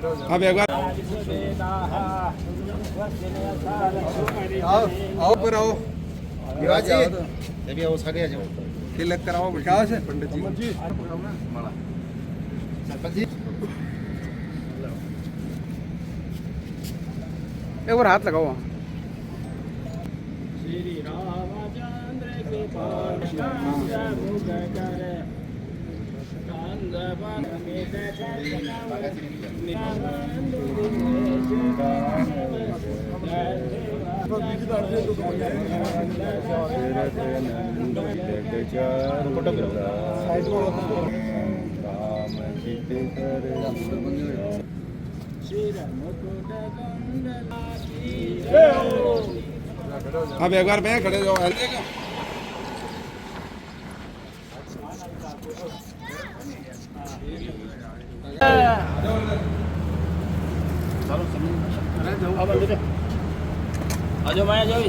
अब एक बार आओ पर आओ जब आओ सारे आ जाओ तिलक कराओ विकास है पंडित जी सरपंच जी एक बार हाथ लगाओ श्री रामचंद्र के अब एक बार मैं खड़े जाओ आजो माया जाओ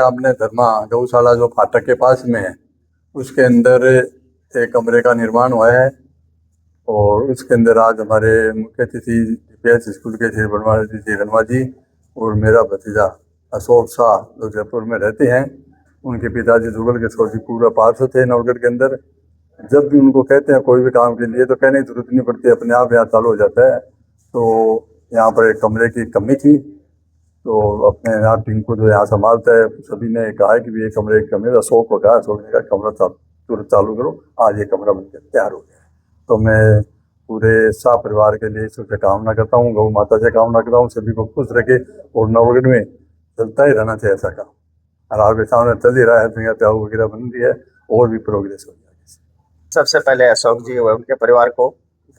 हमने धर्मा गौशाला जो फाटक के पास में है उसके अंदर एक कमरे का निर्माण हुआ है और उसके अंदर आज हमारे मुख्य अतिथि DPS स्कूल के श्री बनवारी जी रनवा जी और मेरा भतीजा अशोक शाह जो जयपुर में रहते हैं, उनके पिताजी जुगल किशोर जी पूरा पार्षद थे नवगढ़ के अंदर। जब भी उनको कहते हैं कोई भी काम के लिए तो कहने की जरूरत नहीं पड़ती, अपने आप यहाँ चालू हो जाता है। तो यहाँ पर एक कमरे की कमी थी तो अपने यहाँ टीम को जो यहाँ संभालता है सभी ने कहा कि भी ये कमरे की कमी, अशोक को कहा, अशोक ने कहा कमरा तुरंत चालू करो। आज ये कमरा बनकर तैयार हो गया। तो मैं पूरे शाह परिवार के लिए ईश्वर से कामना करता हूँ, गौ माता से कामना करता हूँ सभी को खुश रखे और नवगढ़ में चलता ही रहना चाहिए ऐसा काम। और आपके सामने चल ही रहा है, दुनिया त्याग वगैरह बन रही है और भी प्रोग्रेस हो जाएगी। सबसे पहले अशोक जी व उनके परिवार को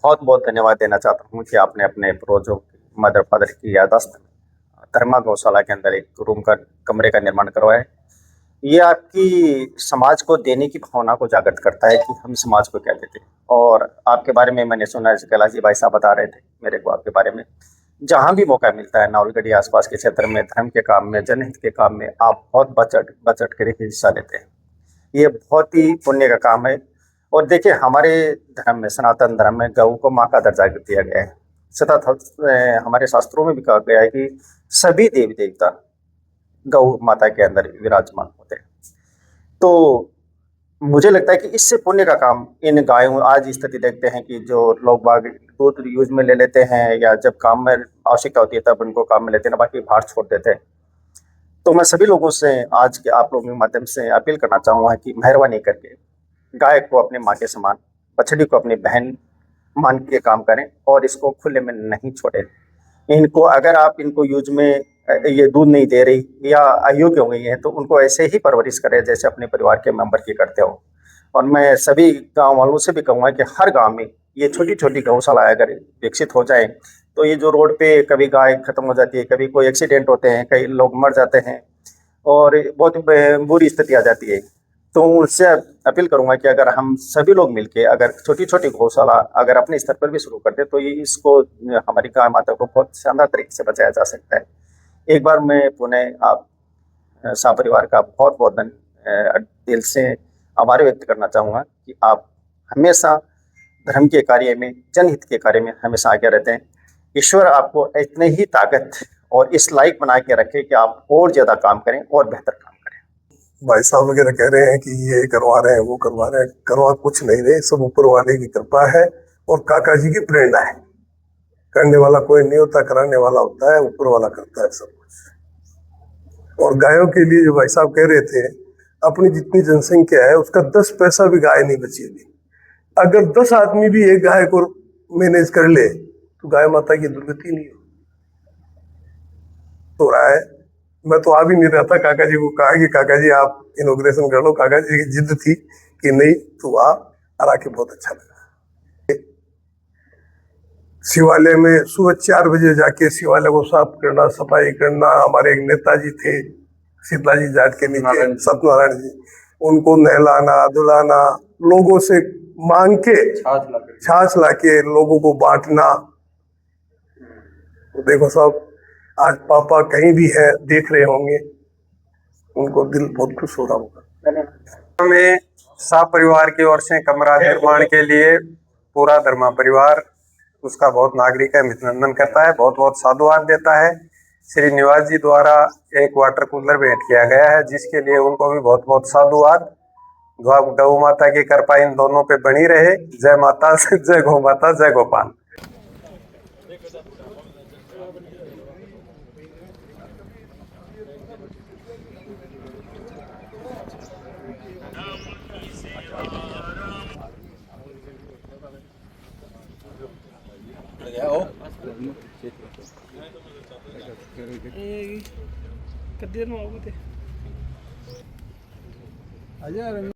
बहुत बहुत धन्यवाद देना चाहता हूँ कि आपने अपने पूर्वजों मदर फादर की याददाश्त में धर्मा गौशाला के अंदर एक रूम का कमरे का निर्माण करवाया है। ये आपकी समाज को देने की भावना को जागृत करता है कि हम समाज को क्या देते हैं। और आपके बारे में मैंने सुना है, कैलाश जी भाई साहब बता रहे थे मेरे को आपके बारे में, जहाँ भी मौका मिलता है नवलगढ़ आसपास के क्षेत्र में धर्म के काम में, जनहित के काम में आप बहुत बचट कर हिस्सा लेते हैं। ये बहुत ही पुण्य का काम है। और देखिए हमारे धर्म में, सनातन धर्म में गौ को माँ का दर्जा दिया गया है। सतत हमारे शास्त्रों में भी कहा गया है कि सभी देवी देवता गौ माता के अंदर विराजमान होते हैं। तो मुझे लगता है कि इससे पुण्य का काम इन गायों, आज स्थिति देखते हैं कि जो लोग बाग दूध यूज में ले लेते हैं या जब काम में आवश्यकता होती है तब उनको काम में लेते हैं, बाकी बाहर छोड़ देते हैं। तो मैं सभी लोगों से आज के आप लोगों के माध्यम से अपील करना चाहूँगा कि मेहरबानी करके गाय को अपने माँ के समान, बछड़ी को अपनी बहन मान के काम करें और इसको खुले में नहीं छोड़ें। इनको अगर आप इनको यूज में ये दूध नहीं दे रही या अयोग्य हो गई है तो उनको ऐसे ही परवरिश करें जैसे अपने परिवार के मेंबर की करते हो। और मैं सभी गांव वालों से भी कहूँगा कि हर गांव में ये छोटी छोटी गौशाला अगर विकसित हो जाए तो ये जो रोड पे कभी गाय खत्म हो जाती है, कभी कोई एक्सीडेंट होते हैं, कई लोग मर जाते हैं और बहुत बुरी स्थिति आ जाती है। तो उनसे अपील करूंगा कि अगर हम सभी लोग मिलके अगर छोटी छोटी गौशाला अगर अपने स्तर पर भी शुरू कर दे तो ये इसको हमारी गाय माता को बहुत शानदार तरीके से बचाया जा सकता है। एक बार मैं पुनः आप शाह परिवार का बहुत बहुत दिल से आभार व्यक्त करना चाहूँगा कि आप हमेशा धर्म के कार्य में, जनहित के कार्य में हमेशा आगे रहते हैं। ईश्वर आपको इतने ही ताकत और इस लायक बना के रखे कि आप और ज़्यादा काम करें और बेहतर काम करें। भाई साहब वगैरह कह रहे हैं कि ये करवा रहे हैं, वो करवा रहे हैं, करवा कुछ नहीं रहे, सब ऊपर वाले की कृपा है और काका जी की प्रेरणा है। करने वाला कोई नहीं होता, कराने वाला होता है, ऊपर वाला करता है सब कुछ। और गायों के लिए जो भाई साहब कह रहे थे, अपनी जितनी जनसंख्या है उसका 10 पैसा भी गाय नहीं बची अभी। अगर 10 आदमी भी एक गाय को मैनेज कर ले तो गाय माता की दुर्गति नहीं हो रहा है। मैं तो आ भी नहीं रहा था, काका जी को कहा कि काका जी आप इनॉग्रेशन कर लो। काका जी की जिद थी कि नहीं तो आ के बहुत अच्छा लगा। शिवालय में सुबह 4 बजे जाके शिवालय को साफ करना, सफाई करना। हमारे एक नेताजी थे शीतला जी जाट के नीचे, सत्यनारायण जी, उनको नहलाना धुलाना, लोगों से मांग के छाछ लाके लोगों को बांटना। तो देखो साहब, आज पापा कहीं भी है देख रहे होंगे, उनको दिल बहुत खुश हो रहा होगा। में साहब परिवार की ओर से कमरा निर्माण के लिए पूरा धर्मा परिवार उसका बहुत नागरिक अभिनंदन करता है, बहुत बहुत साधुवाद देता है। श्री निवास जी द्वारा एक वाटर कूलर भेंट किया गया है, जिसके लिए उनको भी बहुत बहुत साधुवाद। गौ माता की कृपा इन दोनों पे बनी रहे। जय माता, जय गौ माता, जय गोपाल। अजय